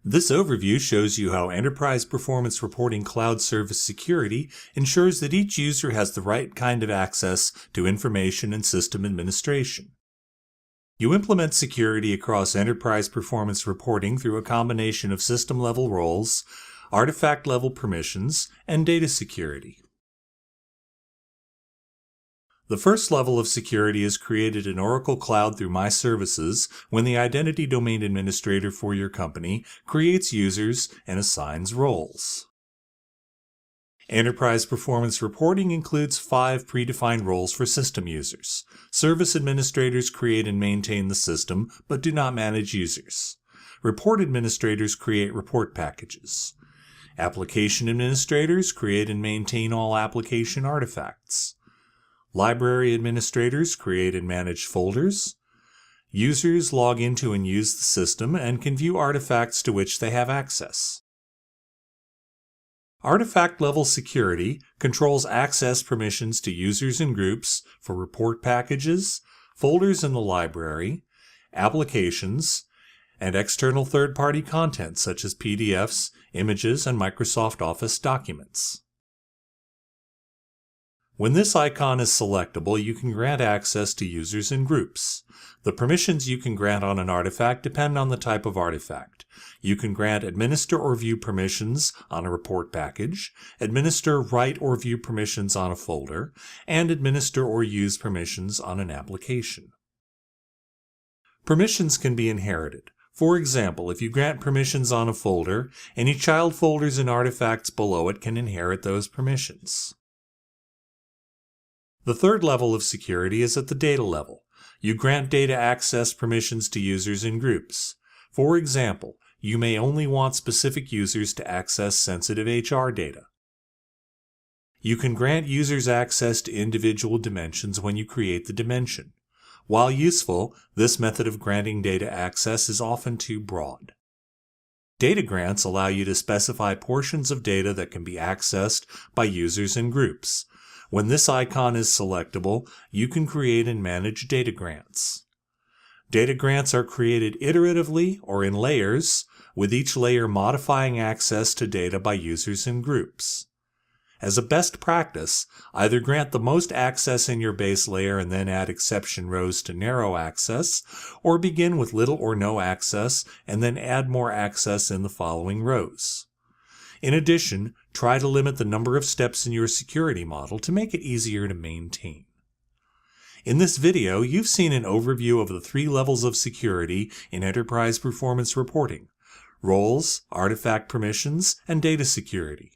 This overview shows you how Enterprise Performance Reporting Cloud Service Security ensures that each user has the right kind of access to information and system administration. You implement security across Enterprise Performance Reporting through a combination of system-level roles, artifact-level permissions, and data security. The first level of security is created in Oracle Cloud through My Services when the Identity Domain Administrator for your company creates users and assigns roles. Enterprise Performance Reporting includes 5 predefined roles for system users. Service administrators create and maintain the system, but do not manage users. Report administrators create report packages. Application administrators create and maintain all application artifacts. Library administrators create and manage folders. Users log into and use the system and can view artifacts to which they have access. Artifact-level security controls access permissions to users and groups for report packages, folders in the library, applications, and external third-party content such as PDFs, images, and Microsoft Office documents. When this icon is selectable, you can grant access to users and groups. The permissions you can grant on an artifact depend on the type of artifact. You can grant administer or view permissions on a report package, administer write or view permissions on a folder, and administer or use permissions on an application. Permissions can be inherited. For example, if you grant permissions on a folder, any child folders and artifacts below it can inherit those permissions. The third level of security is at the data level. You grant data access permissions to users and groups. For example, you may only want specific users to access sensitive HR data. You can grant users access to individual dimensions when you create the dimension. While useful, this method of granting data access is often too broad. Data grants allow you to specify portions of data that can be accessed by users and groups. When this icon is selectable, you can create and manage data grants. Data grants are created iteratively or in layers, with each layer modifying access to data by users and groups. As a best practice, either grant the most access in your base layer and then add exception rows to narrow access, or begin with little or no access and then add more access in the following rows. In addition, try to limit the number of steps in your security model to make it easier to maintain. In this video, you've seen an overview of the 3 levels of security in Enterprise Performance Reporting: roles, artifact permissions, and data security.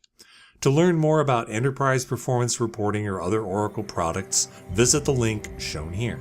To learn more about Enterprise Performance Reporting or other Oracle products, visit the link shown here.